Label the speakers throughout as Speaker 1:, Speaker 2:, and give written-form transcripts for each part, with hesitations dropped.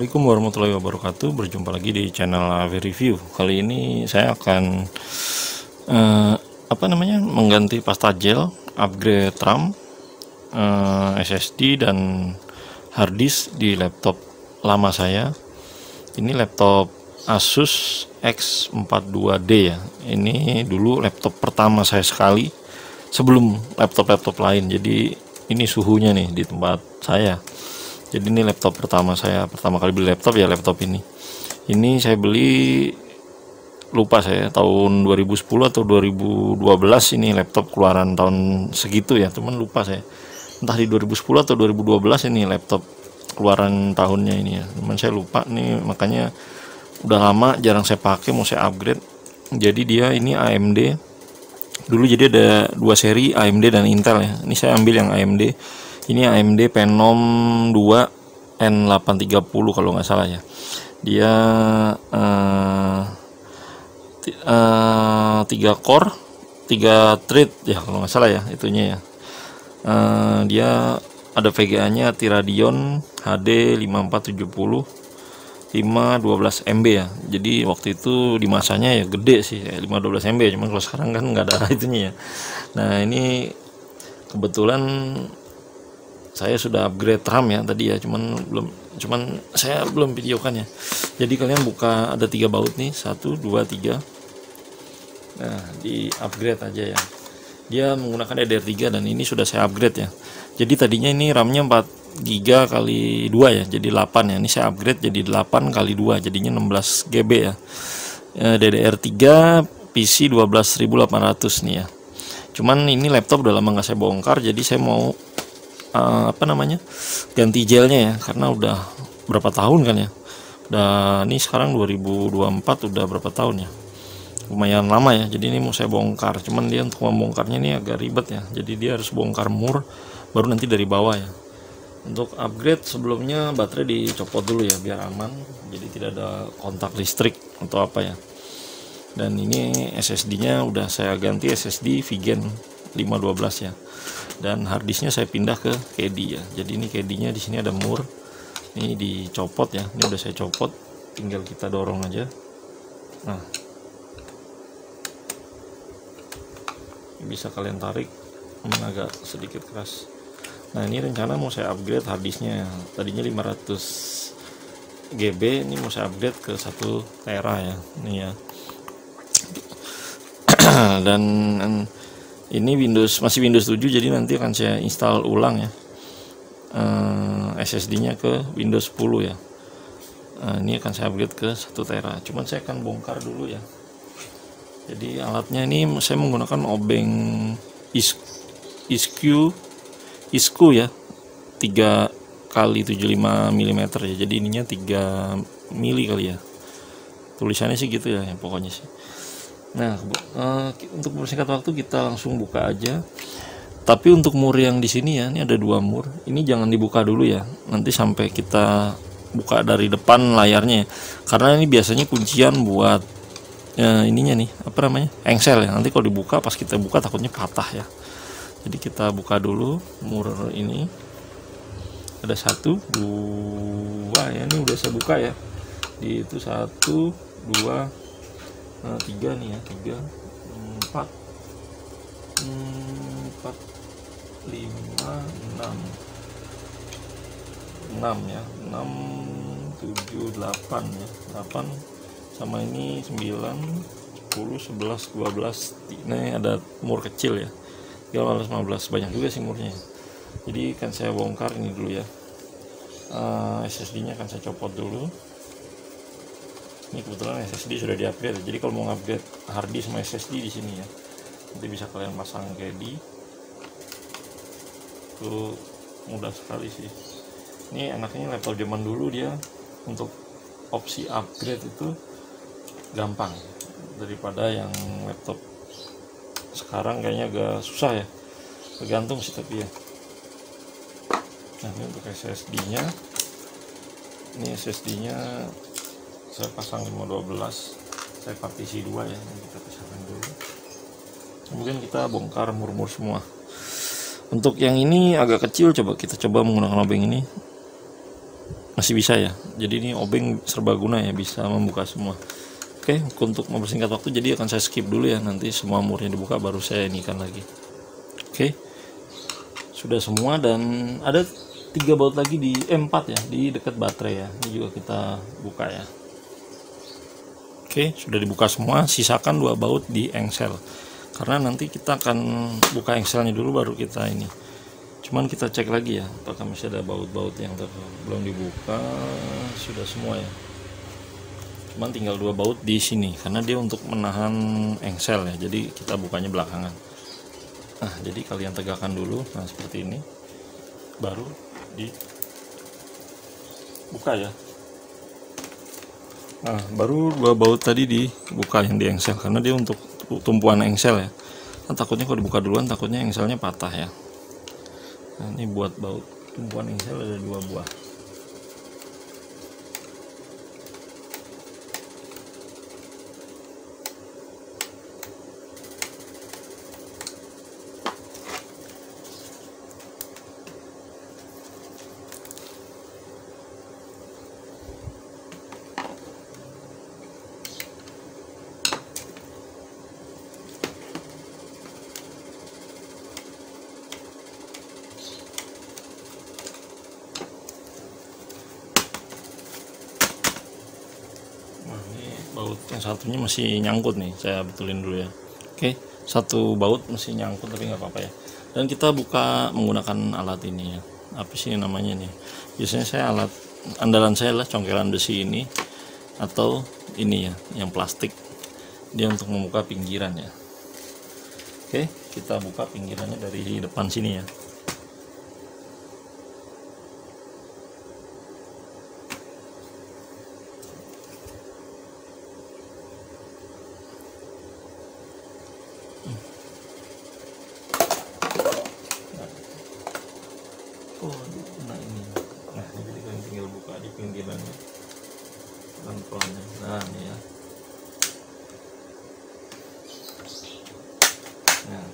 Speaker 1: Assalamualaikum warahmatullahi wabarakatuh. Berjumpa lagi di channel AV Review. Kali ini saya akan mengganti pasta gel, upgrade RAM, SSD dan hard disk di laptop lama saya. Ini laptop Asus X42D ya. Ini dulu laptop pertama saya sekali sebelum laptop-laptop lain. Jadi ini suhunya nih di tempat saya. Jadi ini laptop pertama saya, pertama kali beli laptop ya laptop ini. Ini saya beli, lupa saya tahun 2010 atau 2012 ini laptop keluaran tahun segitu ya, cuman lupa saya. Entah di 2010 atau 2012 ini laptop keluaran tahunnya ini ya. Cuman saya lupa nih, makanya udah lama jarang saya pakai, mau saya upgrade. Jadi dia ini AMD. Dulu jadi ada dua seri, AMD dan Intel ya. Ini saya ambil yang AMD. Ini AMD Phenom 2 N830 kalau nggak salah ya. Dia 3 core 3 thread ya kalau nggak salah ya itunya ya. Dia ada VGA-nya Radeon HD 5470 512 MB ya. Jadi waktu itu di masanya ya gede sih 512 MB, cuman kalau sekarang kan nggak ada itunya ya. Nah ini kebetulan saya sudah upgrade RAM ya tadi ya, cuman saya belum videokan ya. Jadi kalian buka, ada 3 baut nih, 1 2 3. Nah di upgrade aja ya, dia menggunakan DDR3 dan ini sudah saya upgrade ya. Jadi tadinya ini RAM-nya 4 GB kali 2 ya, jadi 8 ya. Ini saya upgrade jadi 8 kali 2, jadinya 16 GB ya. DDR3 PC 12.800 nih ya. Cuman ini laptop udah lama nggak saya bongkar, jadi saya mau ganti gelnya ya, karena udah berapa tahun kan ya. Udah ini sekarang 2024, udah berapa tahun ya, lumayan lama ya. Jadi ini mau saya bongkar, cuman dia untuk membongkarnya ini agak ribet ya. Jadi dia harus bongkar mur baru nanti dari bawah ya. Untuk upgrade sebelumnya baterai dicopot dulu ya biar aman, jadi tidak ada kontak listrik atau apa ya. Dan ini SSD nya udah saya ganti SSD Vigen 512 ya. Dan harddisknya saya pindah ke KD ya. Jadi ini KD nya di sini ada mur, ini dicopot ya. Ini udah saya copot, tinggal kita dorong aja. Nah ini bisa kalian tarik, agak sedikit keras. Nah ini rencana mau saya upgrade harddisknya, tadinya 500 GB, ini mau saya upgrade ke 1 tera ya. Ini ya. Dan ini masih Windows 7, jadi nanti akan saya install ulang ya SSD-nya ke Windows 10 ya. Ini akan saya upgrade ke 1 tera. Cuman saya akan bongkar dulu ya. Jadi alatnya ini saya menggunakan obeng ISKU ya, 3 kali 75 mm ya. Jadi ininya 3 mili kali ya. Tulisannya sih gitu ya, pokoknya sih. Nah, untuk mempersingkat waktu kita langsung buka aja. Tapi untuk mur yang di sini ya, ini ada 2 mur. Ini jangan dibuka dulu ya. Nanti sampai kita buka dari depan layarnya ya. Karena ini biasanya kuncian buat ininya nih, engsel ya. Nanti kalau dibuka, pas kita buka takutnya patah ya. Jadi kita buka dulu mur ini. Ada 1 2 ya, ini udah saya buka ya. Di itu 1 2 3 nih ya, 3 4 4 5 6 ya, 6 7 8 ya, 8 sama ini 9 10 11 12. Ini ada mur kecil ya, 13 15, banyak juga sih murnya. Jadi kan saya bongkar ini dulu ya. SSD nya akan saya copot dulu. Ini kebetulan SSD sudah di-upgrade, jadi kalau mau upgrade hard disk sama SSD di sini ya, nanti bisa kalian pasang KD. Itu mudah sekali sih. Ini enaknya laptop zaman dulu, dia untuk opsi upgrade itu gampang daripada yang laptop sekarang kayaknya agak susah ya, tergantung sih tapi ya. Nah ini untuk SSD nya, ini SSD nya saya pasang 512, saya partisi 2 ya. Ini kita pisahkan dulu, kemudian kita bongkar mur-mur semua. Untuk yang ini agak kecil, kita coba menggunakan obeng ini. masih bisa ya. Jadi ini obeng serbaguna ya, bisa membuka semua. Oke, untuk mempersingkat waktu jadi akan saya skip dulu ya, nanti semua murnya dibuka baru saya inikan lagi. Oke, sudah semua, dan ada 3 baut lagi di 4 ya, di dekat baterai ya, ini juga kita buka ya. Oke, sudah dibuka semua, sisakan 2 baut di engsel, karena nanti kita akan buka engselnya dulu baru kita ini. Cuman kita cek lagi ya, apakah masih ada baut-baut yang belum dibuka. Sudah semua ya, cuman tinggal 2 baut di sini karena dia untuk menahan engsel ya, jadi kita bukanya belakangan. Nah, jadi kalian tegakkan dulu, nah seperti ini baru dibuka ya. Nah, baru 2 baut tadi dibuka yang di engsel karena dia untuk tumpuan engsel ya. Nah, takutnya kalau dibuka duluan takutnya engselnya patah ya. Nah, ini buat baut tumpuan engsel ada 2 buah. Baut yang satunya masih nyangkut nih, saya betulin dulu ya. Oke, 1 baut masih nyangkut tapi nggak apa-apa ya. Dan kita buka menggunakan alat ini ya, apa sih namanya nih, biasanya saya alat andalan saya lah congkelan besi ini atau ini ya yang plastik, dia untuk membuka pinggiran ya. Oke, kita buka pinggirannya dari depan sini ya. Nah ini, nah ini jadi kalian tinggal buka di pinggirannya pelan-pelan. Nah ini ya. Nah,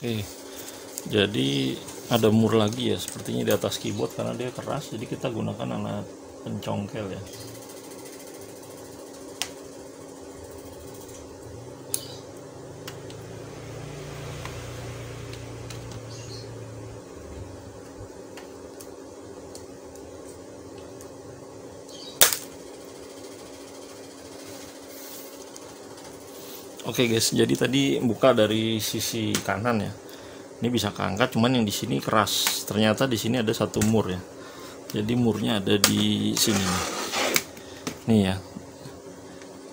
Speaker 1: oke, jadi ada mur lagi ya sepertinya di atas keyboard karena dia keras, jadi kita gunakan alat pencongkel ya. Oke guys, jadi tadi buka dari sisi kanan ya. Ini bisa keangkat, cuman yang di sini keras. Ternyata di sini ada 1 mur ya. Jadi murnya ada di sini nih. Nih ya.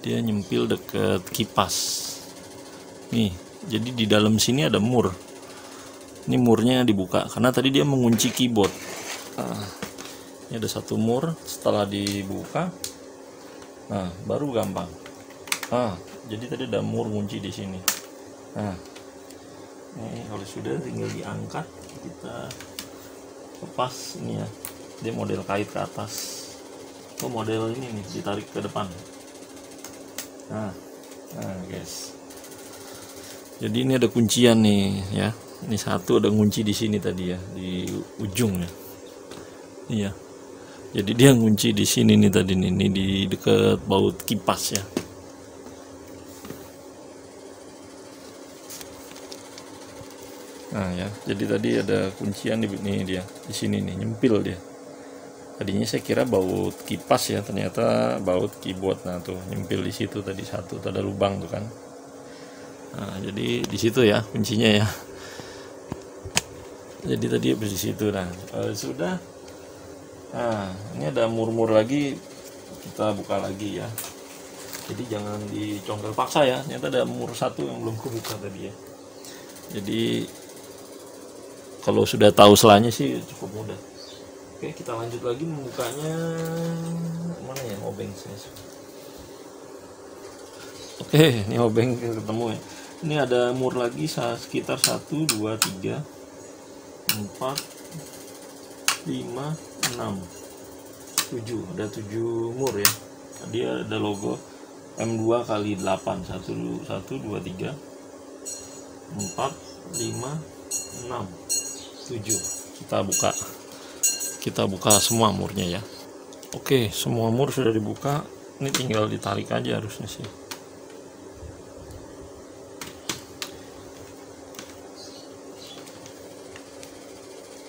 Speaker 1: Dia nyempil deket kipas. Nih, jadi di dalam sini ada mur. Ini murnya dibuka karena tadi dia mengunci keyboard. Nah, ini ada 1 mur, setelah dibuka, nah baru gampang. Nah, jadi tadi ada mur kunci di sini. Nah, ini kalau sudah tinggal diangkat, kita lepas ini ya. Dia model kait ke atas. Oh, model ini nih ditarik ke depan. Nah guys. Jadi ini ada kuncian nih ya. Ini 1 ada kunci di sini tadi ya, di ujung ya. Iya. Jadi dia ngunci di sini nih tadi nih, ini di dekat baut kipas ya. Nah ya, jadi tadi ada kuncian di ini dia, di sini nih, nyempil dia. Tadinya saya kira baut kipas ya, ternyata baut keyboard. Nah tuh nyempil di situ tadi 1, tuh ada lubang tuh kan. Nah, jadi di situ ya kuncinya ya. Jadi tadi di situ. Nah, sudah. Nah, ini ada mur-mur lagi, kita buka lagi ya. Jadi jangan dicongkel paksa ya. Ternyata ada mur 1 yang belum kebuka tadi ya. Jadi Kalau sudah tahu selanya sih cukup mudah. Oke, kita lanjut lagi membukanya. Mana ya obeng saya? Oke, ini obeng ketemu ya. Ini ada mur lagi sekitar 1, 2, 3, 4, 5, 6, 7. Ada 7 mur ya. Dia ada logo M2 kali 8. 1, 2, 3, 4, 5, 6, 7. Kita buka semua murnya ya. Oke, semua mur sudah dibuka. Ini tinggal ditarik aja harusnya sih.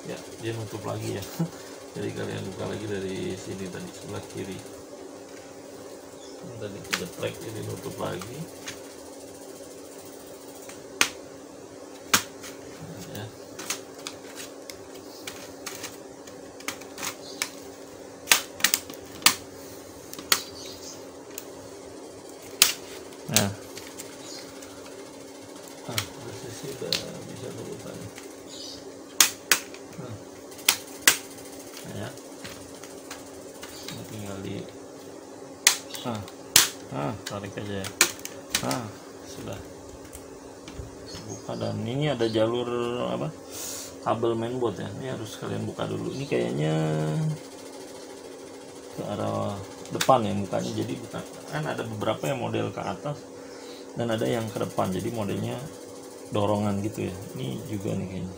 Speaker 1: Ya, dia nutup lagi ya. Jadi kalian buka lagi dari sini tadi sebelah kiri. Tadi kejeplek, jadi nutup lagi. Ya. Nah, sih udah bisa terusan. Nah, ya, tinggal di tarik aja ya. Sudah buka, dan ini ada jalur apa, kabel mainboard ya. Ini harus kalian buka dulu. Ini kayaknya ke arah depan ya mukanya, jadi bukan, kan ada beberapa yang model ke atas dan ada yang ke depan, jadi modelnya dorongan gitu ya. Ini juga nih kayaknya,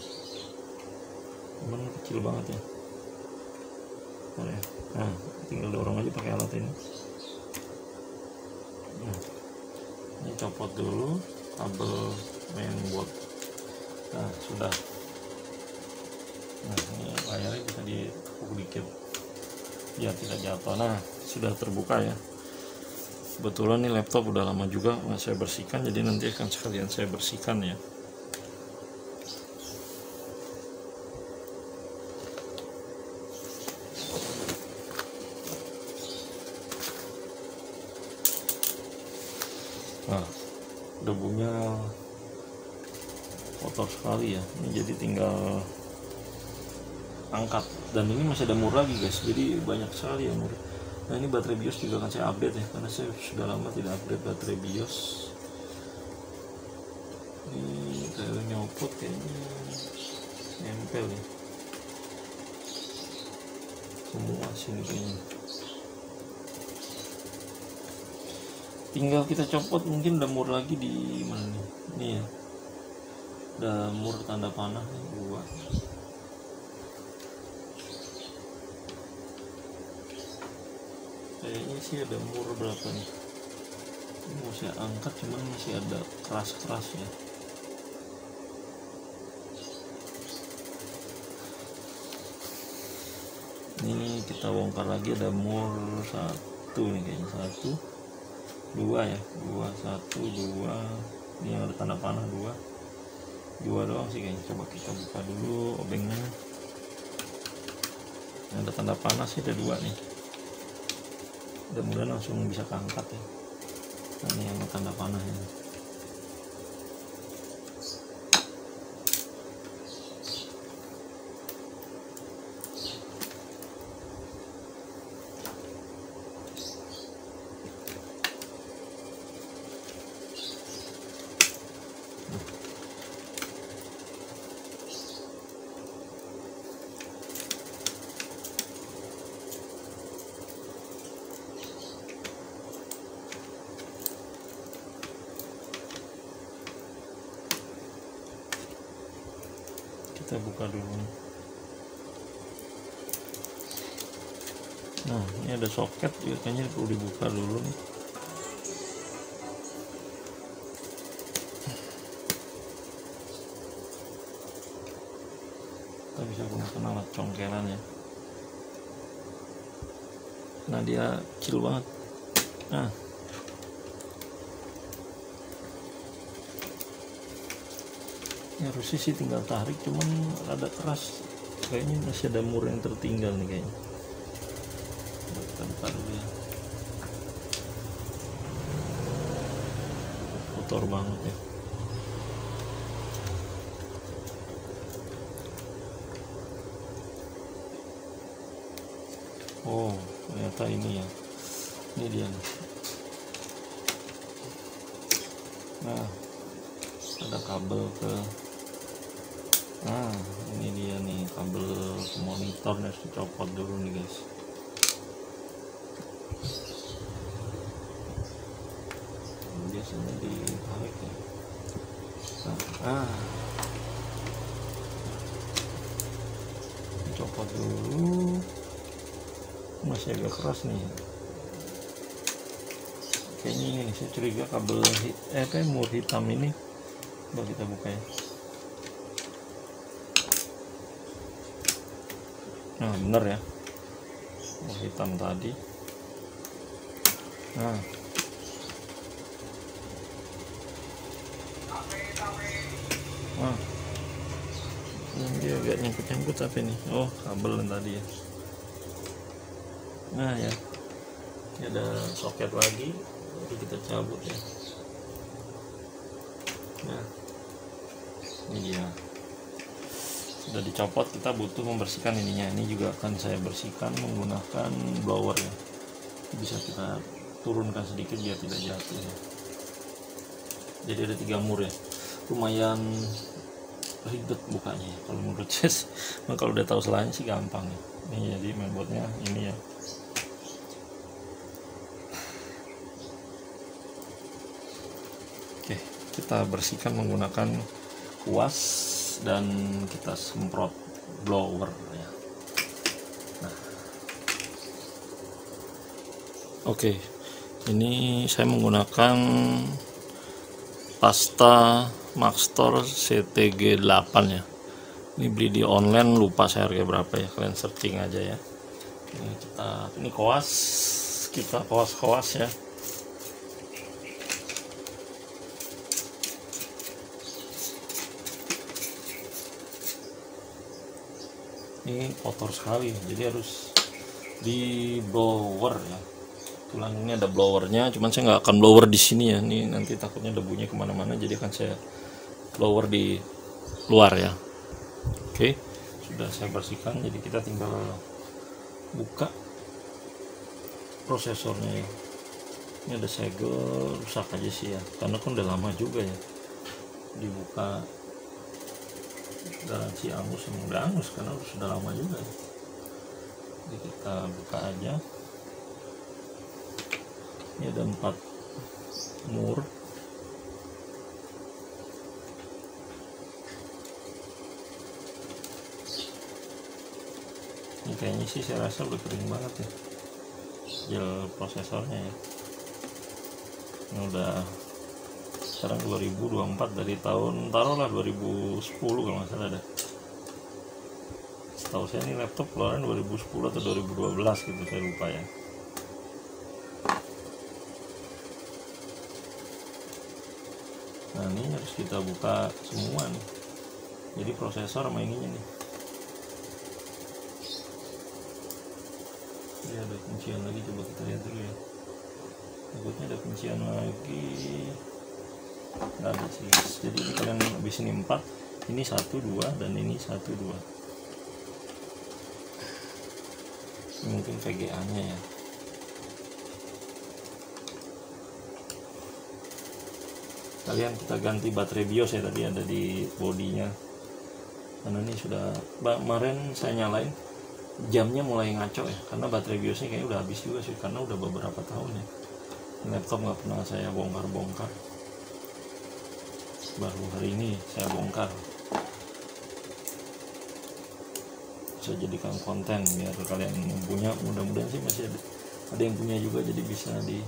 Speaker 1: cuman kecil banget ya. Nah, tinggal dorong aja pakai alat ini. Nah, ini copot dulu kabel mainboard. Nah, sudah. Nah, ini layarnya bisa ditekuk dikit biar tidak jatuh. Nah, sudah terbuka ya. Kebetulan nih laptop udah lama juga nggak saya bersihkan, jadi nanti akan sekalian saya bersihkan ya. Nah, debunya kotor sekali ya. Ini jadi tinggal angkat, dan ini masih ada mur lagi guys, jadi banyak sekali ya mur. Nah, ini baterai BIOS juga akan saya update ya, karena saya sudah lama tidak update baterai BIOS. Ini kayak nyopot kayaknya nempel ya semua sini kayaknya. Tinggal kita copot, mungkin ada mur lagi di mana nih. Ini ya, ada mur tanda panah nih, 2. Kayaknya sih ada mur berapa nih. Ini mau saya angkat, cuman masih ada keras-keras ya. Ini kita bongkar lagi, ada mur 1 nih kayaknya, 1, 2 ya, 2, 1, 2. Ini yang ada tanda panah 2 doang sih kayaknya. Coba kita buka dulu obengnya. Yang ada tanda panah sih ada 2 nih. Mudah-mudahan langsung bisa keangkat ya. Nah, ini yang tanda panahnya. Kita buka dulu. Nah, ini ada soket juga, kayaknya perlu dibuka dulu nih. Kita bisa gunakan alat congkelan ya. Nah, dia kecil banget. Nah, ya harusnya sih tinggal tarik, cuman rada keras. Kayaknya masih ada mur yang tertinggal nih kayaknya. Kita buka dulu ya. Kotor banget ya. Oh ternyata ini ya, ini dia nih. Nah ada kabel ke, nah ini dia nih kabel ke monitor, harus dicopot dulu nih guys. Biasanya ditarik ya. Nah, copot dulu, masih agak keras nih kayaknya. Ini saya curiga kabel kayak mur hitam ini. Coba kita buka ya. Nah bener ya, mur hitam tadi. Nah ini dia agak nyangkut-nyangkut tapi nih, oh kabel yang tadi ya. Nah ya, ini ada soket lagi, jadi kita cabut ya. Nah ini dia sudah dicopot. Kita butuh membersihkan ininya. Ini juga akan saya bersihkan menggunakan blower ya, bisa kita turunkan sedikit biar tidak jatuh ya. Jadi ada 3 mur ya, lumayan ribet bukanya ya, kalau menurut saya. Nah, kalau udah tahu salahnya sih gampang ya. Ini jadi mainboardnya ini ya. Oke, kita bersihkan menggunakan kuas dan kita semprot blower ya. Nah, oke, ini saya menggunakan pasta Maxtor CTG 8 ya. Ini beli di online, lupa saya harga berapa ya, kalian searching aja ya. Ini koas, kita koas ya. Ini kotor sekali, jadi harus di blower ya. Tulang ini ada blowernya, cuman saya nggak akan blower di sini ya. Ini nanti takutnya debunya kemana-mana, jadi akan saya blower di luar ya. Oke, sudah saya bersihkan, jadi kita tinggal buka prosesornya ya. Ini ada segel, rusak aja sih ya, karena kan udah lama juga ya dibuka. Garansi angus, yang udah angus karena sudah lama juga ya. Jadi kita buka aja. Ini ada 4 mur. Ini kayaknya sih saya rasa udah kering banget ya gel prosesornya ya. Ini udah sekarang 2024, dari tahun taruhlah 2010 kalau nggak salah ada. Setahu saya ini laptop keluaran 2010 atau 2012 gitu, saya lupa ya. Nah ini harus kita buka semua nih, jadi prosesor sama ininya nih. Ini ada kuncian lagi, coba kita lihat dulu ya. Takutnya ada kuncian lagi, nggak ada sih. Jadi ini kalian habis ini 4, ini 1 2 dan ini 1 2. Ini mungkin VGA nya ya. Kalian kita ganti baterai BIOS ya, tadi ada di bodinya, karena ini sudah kemarin saya nyalain jamnya mulai ngaco ya, karena baterai BIOSnya kayaknya udah habis juga sih, karena udah beberapa tahun ya laptop nggak pernah saya bongkar-bongkar, baru hari ini saya bongkar. Saya jadikan konten biar kalian yang punya, mudah-mudahan sih masih ada yang punya juga, jadi bisa di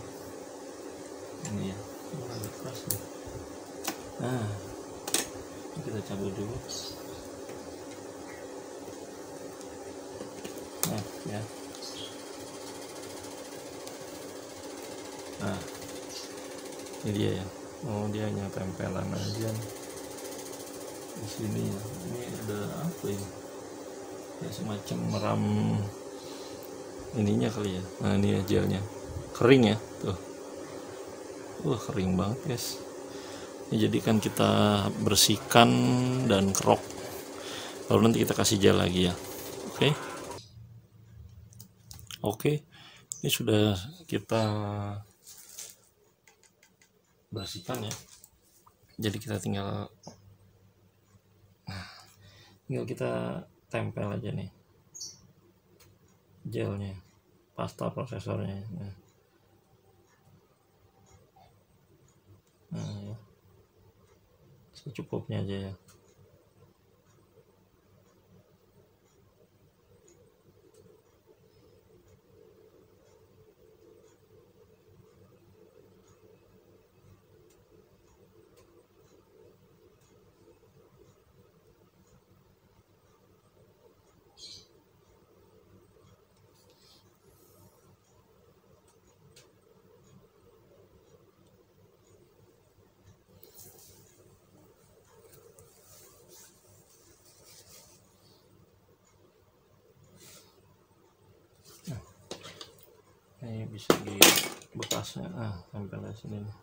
Speaker 1: ini ya. Agak keras nih. Nah ini kita cabut dulu. Nah ya, nah ini dia ya. Oh dia hanya tempelan aja nih di sini ya. Ini ada apa ini ya, semacam meram ininya kali ya. Nah ini ya gelnya kering ya tuh. Wah kering banget guys. Ini jadi kan kita bersihkan dan kerok, lalu nanti kita kasih gel lagi ya. Oke. Oke, ini sudah kita bersihkan ya. Jadi kita tinggal kita tempel aja nih gelnya, pasta prosesornya. Nah ya, secukupnya aja ya. Ini bisa di bekasnya, tempel di sini nih.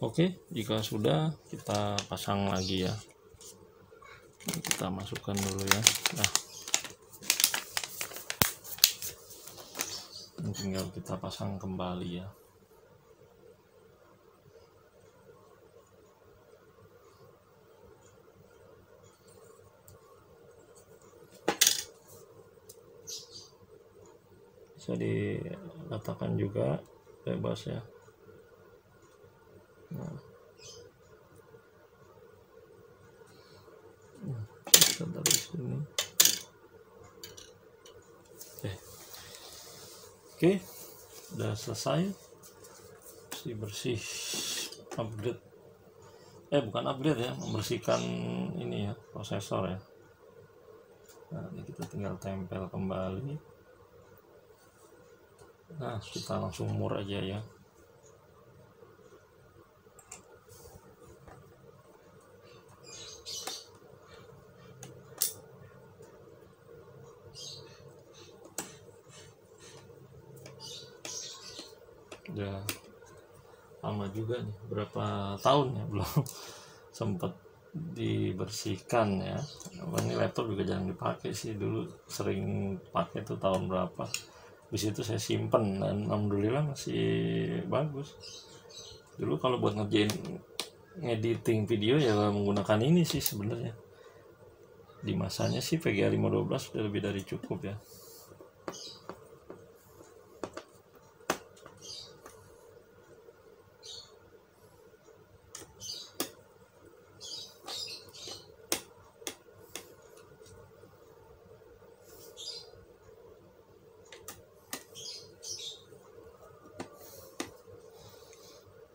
Speaker 1: Oke, jika sudah kita pasang lagi ya. Kita masukkan dulu ya. Nah, tinggal kita pasang kembali ya. Bisa diletakkan juga bebas ya. Nah, kita dari sini. Oke, udah selesai. Bersih upgrade, bukan upgrade ya, membersihkan ini ya, prosesor ya. Nah, ini kita tinggal tempel kembali. Nah, kita langsung mur aja ya. Udah lama juga nih, berapa tahun ya belum sempat dibersihkan ya. Ini laptop juga jarang dipakai sih, dulu sering pakai tuh tahun berapa. Di situ saya simpen dan alhamdulillah masih bagus. Dulu kalau buat ngerjain editing video ya menggunakan ini sih sebenarnya. Di masanya sih VGA 512 sudah lebih dari cukup ya.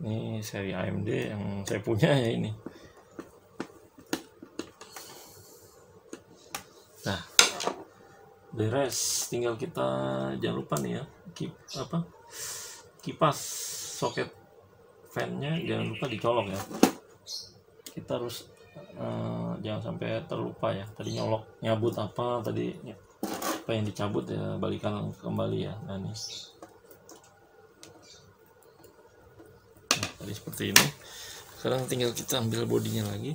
Speaker 1: Ini seri AMD yang saya punya ya ini. Nah, beres, tinggal kita jangan lupa nih ya, kipas soket fan-nya jangan lupa dicolok ya. Kita harus jangan sampai terlupa ya. Tadi nyabut apa tadi, apa yang dicabut ya balikan kembali ya. Nah nih. Tadi seperti ini. Sekarang tinggal kita ambil bodinya lagi.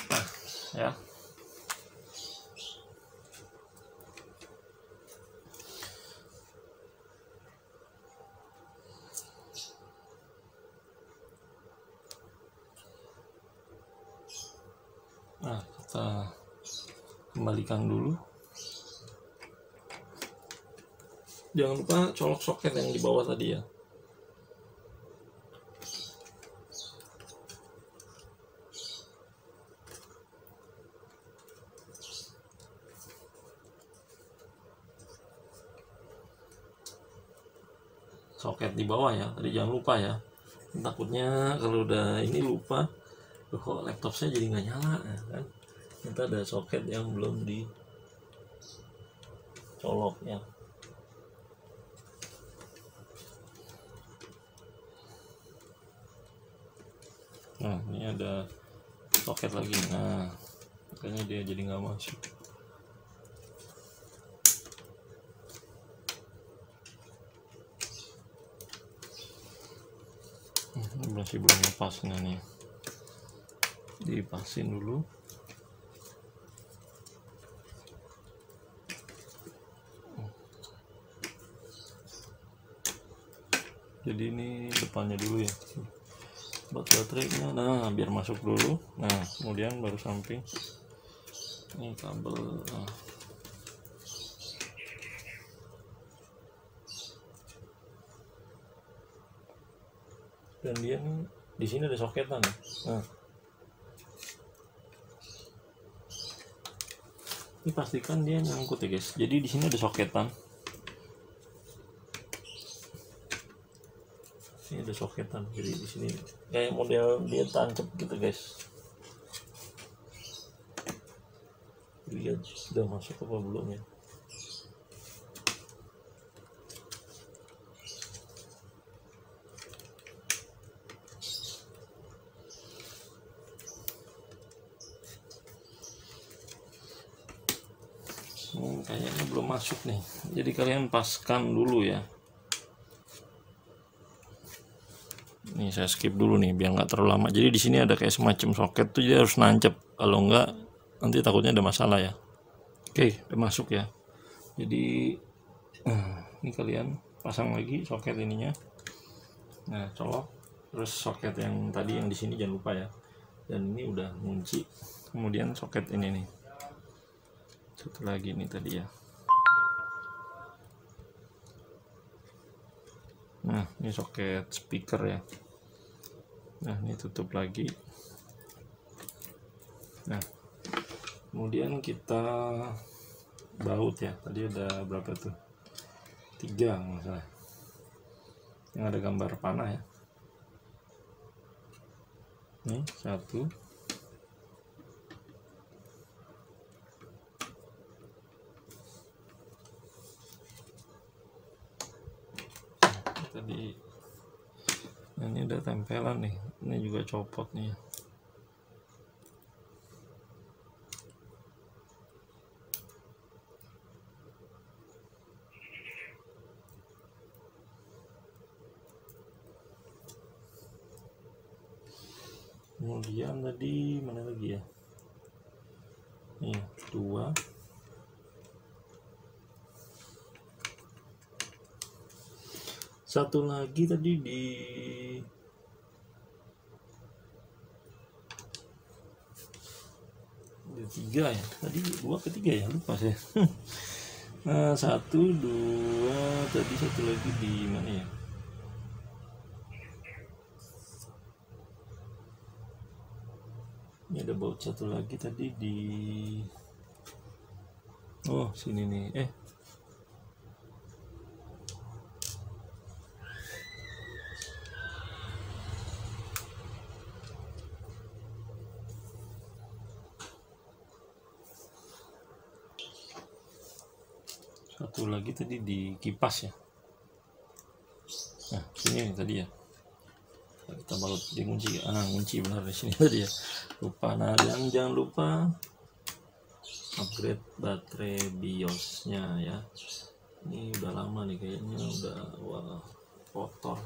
Speaker 1: Nah, ya. Nah, kita kembalikan dulu. Jangan lupa colok soket yang di bawah tadi ya. Soket di bawah ya, tadi jangan lupa ya. Takutnya kalau udah ini lupa, kok laptop saya jadi nggak nyala ya kan. Kita ada soket yang belum dicolok ya. Nah, ini ada soket lagi. Nah, makanya dia jadi nggak masuk. Masih belum lepas nih, dipasin dulu. Jadi ini depannya dulu ya buat baterainya. Nah, biar masuk dulu. Nah, kemudian baru samping ini kabel. Nah. Dan dia nih di sini ada soketan. Nah, ini pastikan dia nyangkut ya guys. Jadi di sini ada soketan. Ini ada soketan. Jadi di sini kayak model dia tancap gitu guys. Lihat sudah masuk apa belum ya? Kayaknya belum masuk nih. Jadi kalian paskan dulu ya. Nih saya skip dulu nih biar nggak terlalu lama. Jadi di sini ada kayak semacam soket tuh, jadi harus nancep. Kalau nggak nanti takutnya ada masalah ya. Oke, udah masuk ya. Jadi ini kalian pasang lagi soket ininya. Nah, colok. Terus soket yang tadi yang di sini jangan lupa ya. Dan ini udah ngunci. Kemudian soket ini nih. Satu lagi nih tadi ya. Nah, ini soket speaker ya. Nah, ini tutup lagi. Nah, kemudian kita baut ya. Tadi ada berapa tuh? 3 nggak salah. Yang ada gambar panah ya. Nih 1. Tadi nah, ini udah tempelan nih. Ini juga copot nih. Kemudian tadi mana lagi ya? Nih 2. Satu lagi tadi di 3 ya. Tadi 2 ke 3 ya, lupa saya. Nah, 1, 2, tadi satu lagi di mana ya? Ini ada baut satu lagi tadi di sini nih. Satu lagi tadi di kipas ya. Nah, sini nih tadi ya. Kita baut di kunci. Kunci benar di sini tadi ya. Lupa. Nah, dan jangan lupa upgrade baterai BIOS-nya ya. Ini udah lama nih kayaknya, udah kotor.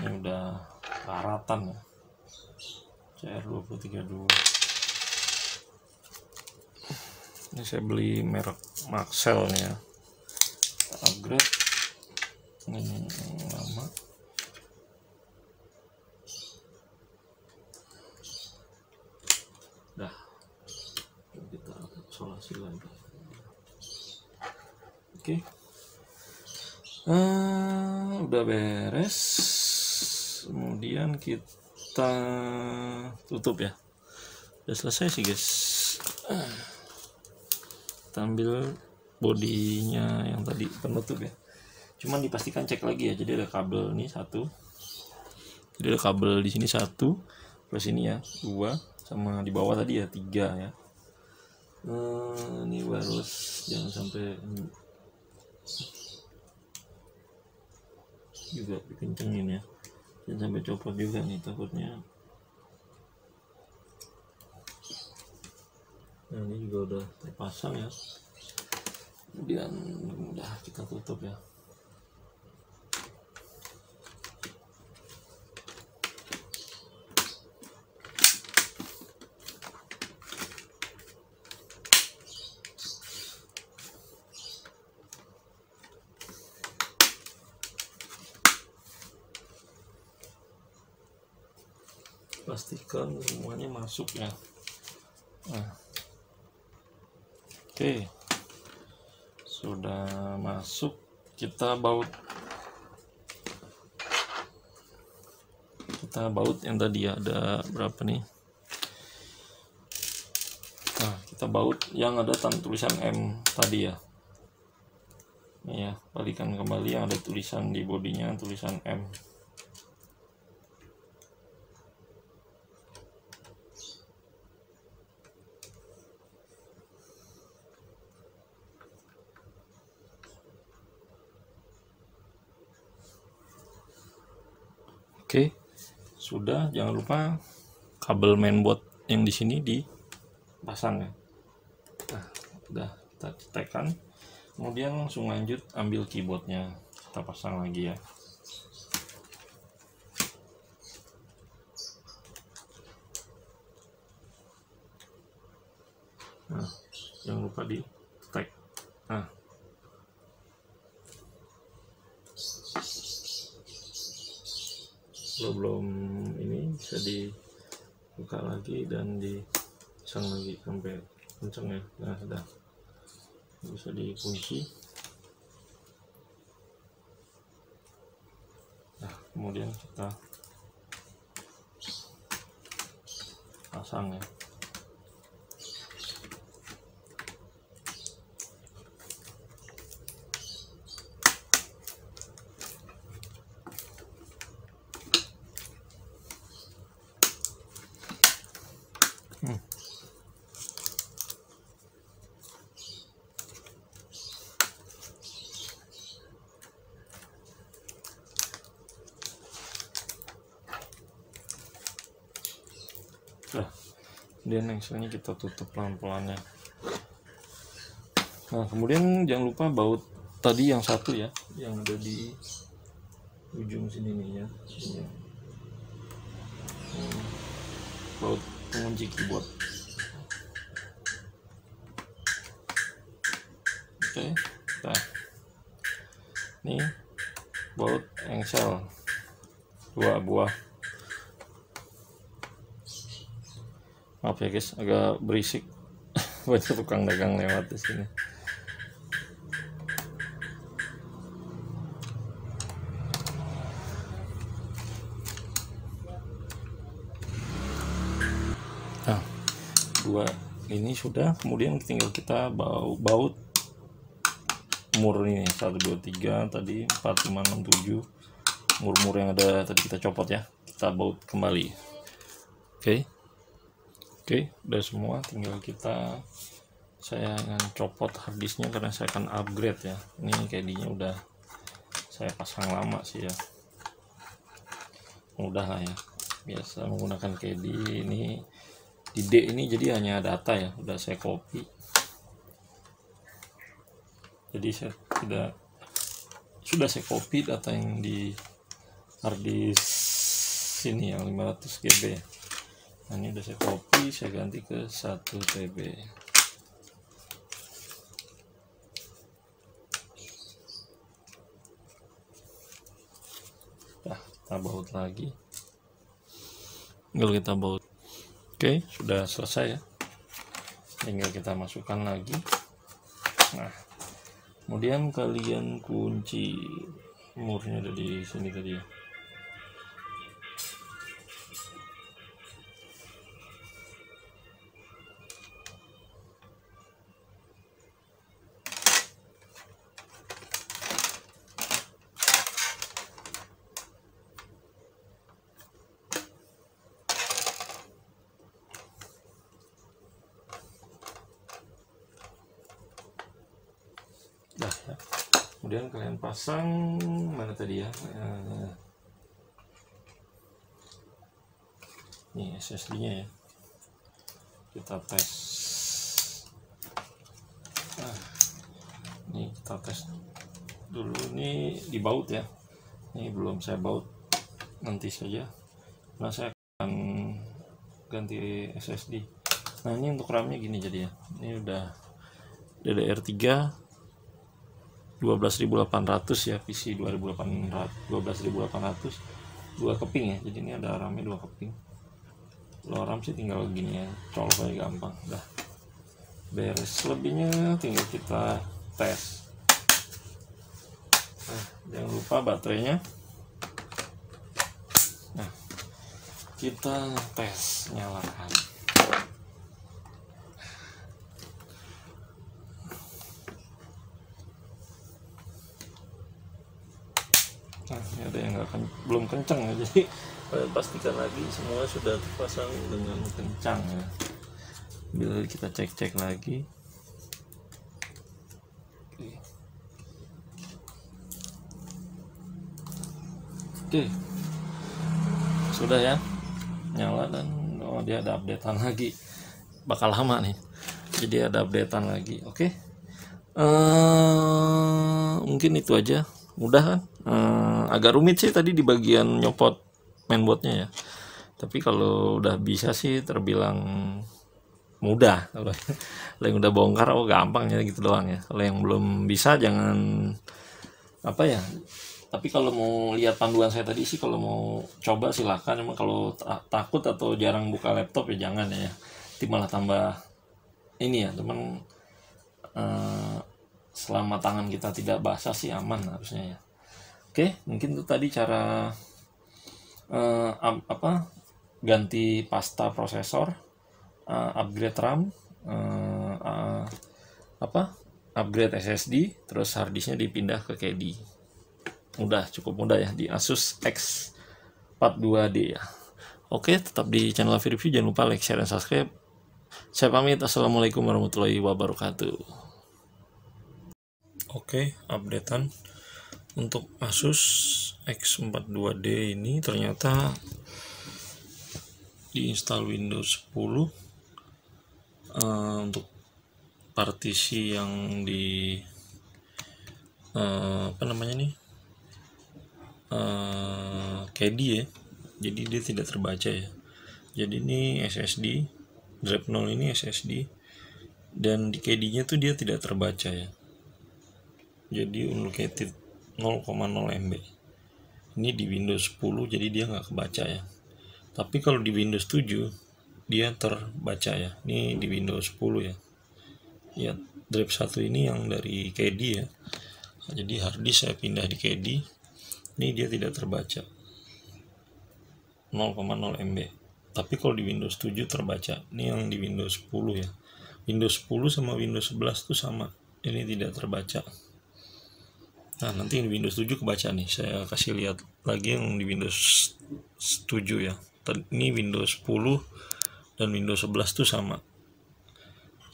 Speaker 1: Ini udah karatan ya. CR232. Ini saya beli merek Maxell nih ya. Upgrade. Ini lama. Dah. Kita isolasi lagi. Oke. Udah beres. Kemudian kita tutup ya. Udah selesai sih guys. Kita ambil bodinya yang tadi penutup ya. Cuman dipastikan cek lagi ya. Jadi ada kabel nih 1. Jadi ada kabel di sini 1, terus ini ya 2, sama di bawah tadi ya 3 ya. Ini harus jangan sampai juga dikencengin ya. jangan sampai copot juga nih takutnya. Nah ini juga udah terpasang ya, kemudian udah kita tutup ya. Pastikan semuanya masuk ya. Nah, oke, sudah masuk, kita baut yang tadi ya, ada berapa nih. Nah kita baut yang ada tulisan M tadi ya. Ini ya, balikan kembali yang ada tulisan di bodinya, tulisan M. Oke, sudah. Jangan lupa kabel mainboard yang di sini dipasang ya. Nah, udah kita cetekan. Kemudian langsung lanjut ambil keyboardnya, kita pasang lagi ya. Nah, jangan lupa di tag. Nah, belum ini bisa dibuka lagi dan dipasang lagi sampai kenceng ya. Nah sudah bisa dikunci. Nah kemudian kita pasang ya. Nah, kemudian yang kita tutup pelan-pelan ya. Nah kemudian jangan lupa baut tadi yang satu ya, yang ada di ujung sini nih ya, ini ya. Baut pengunci keyboard. Oke, nah ini baut engsel 2 buah. Maaf ya guys, agak berisik banyak tukang dagang lewat di sini. Nah, 2 ini sudah, kemudian tinggal kita baut mur ini 1 2 3 tadi 4 5 6 7 mur-mur yang ada tadi kita copot ya, kita baut kembali. Oke, udah semua, tinggal saya akan copot harddisknya karena saya akan upgrade ya. Ini KD-nya udah saya pasang lama sih ya, mudah lah ya, biasa menggunakan KD. Ini di D ini jadi hanya data ya, udah saya copy, jadi sudah saya copy data yang di harddisk sini yang 500 GB. Nah, ini udah saya copy, saya ganti ke 1 TB. Nah, kita baut lagi, tinggal kita baut. Oke, sudah selesai ya, tinggal kita masukkan lagi. Nah kemudian kalian kunci murnya ada di sini tadi ya. Nah, ya. Kemudian kalian pasang mana tadi ya, Nih SSD nya ya, kita tes. Nah, ini kita tes dulu, ini dibaut ya, ini belum saya baut, nanti saja. Nah, saya akan ganti SSD. Nah, ini untuk RAM-nya gini jadi ya, ini udah DDR3 12.800 ya, PC 12.800 2 keping ya, jadi ini ada RAM-nya 2 keping. Kalau RAM sih tinggal gini ya, colok aja gampang, udah beres. Selebihnya tinggal kita tes. Nah, jangan lupa baterainya. Nah, kita tes, nyalakan. Nah, ini ada yang belum kencang ya, jadi pastikan lagi semua sudah terpasang dengan kencang ya. Bila kita cek lagi. Oke. Sudah ya, nyala, dan dia ada updatean lagi, bakal lama nih, jadi ada updatean lagi. Oke. Mungkin itu aja, mudah kan. Agak rumit sih tadi di bagian nyopot mainboardnya ya, tapi kalau udah bisa sih terbilang mudah. Kalau yang udah bongkar gampang ya, gitu doang ya. Kalau yang belum bisa jangan apa ya, tapi kalau mau lihat panduan saya tadi sih, kalau mau coba silakan. Emang kalau takut atau jarang buka laptop ya jangan ya, nanti malah tambah ini ya teman. Selama tangan kita tidak basah sih aman harusnya ya. Oke, mungkin itu tadi cara ganti pasta prosesor, upgrade RAM, upgrade SSD, terus harddisknya dipindah ke KD. Mudah, cukup mudah ya, di Asus X42D ya. Oke, tetap di channel Avi Review, jangan lupa like, share, dan subscribe. Saya pamit, assalamualaikum warahmatullahi wabarakatuh. Oke, updatean untuk Asus X42D ini ternyata diinstal Windows 10 untuk partisi yang di KD ya, jadi dia tidak terbaca ya. Jadi ini SSD drive 0, ini SSD, dan di KD nya tuh dia tidak terbaca ya, jadi unlocated 0,0 MB. Ini di Windows 10 jadi dia nggak kebaca ya, tapi kalau di Windows 7 dia terbaca ya. Ini di Windows 10 ya, ya drive 1 ini yang dari KD ya. Jadi harddisk saya pindah di KD, ini dia tidak terbaca 0,0 MB. Tapi kalau di Windows 7 terbaca. Ini yang di Windows 10 ya. Windows 10 sama Windows 11 tuh sama, ini tidak terbaca. Nah, nanti di Windows 7 kebaca nih. Saya kasih lihat lagi yang di Windows 7 ya. Ini Windows 10 dan Windows 11 tuh sama.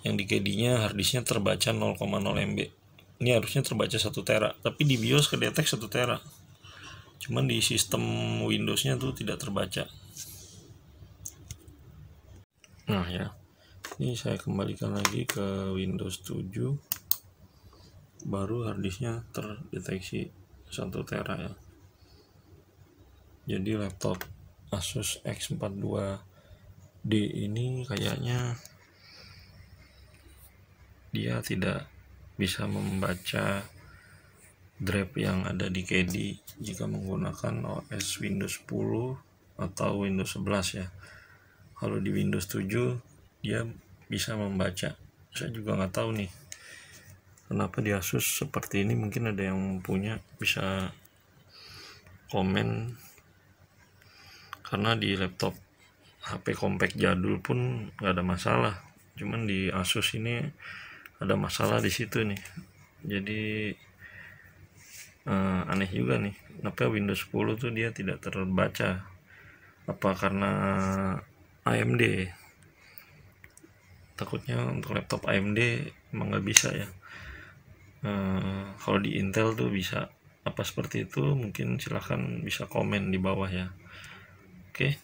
Speaker 1: Yang di KD-nya harddisknya terbaca 0,0 MB. Ini harusnya terbaca 1 tera, tapi di BIOS kedetek 1 tera. Cuman di sistem Windows-nya tuh tidak terbaca. Nah ya, ini saya kembalikan lagi ke Windows 7, baru harddisknya terdeteksi 1 tera ya. Jadi laptop Asus X42D ini kayaknya dia tidak bisa membaca drive yang ada di KD jika menggunakan OS Windows 10 atau Windows 11 ya. Kalau di Windows 7 dia bisa membaca. Saya juga nggak tahu nih kenapa di Asus seperti ini. Mungkin ada yang punya, bisa komen. Karena di laptop HP compact jadul pun nggak ada masalah, cuman di Asus ini ada masalah di situ nih. Jadi aneh juga nih, kenapa Windows 10 tuh dia tidak terbaca. Apa karena AMD? Takutnya untuk laptop AMD emang nggak bisa ya. Kalau di Intel tuh bisa. Apa seperti itu? Mungkin silahkan bisa komen di bawah ya. Oke.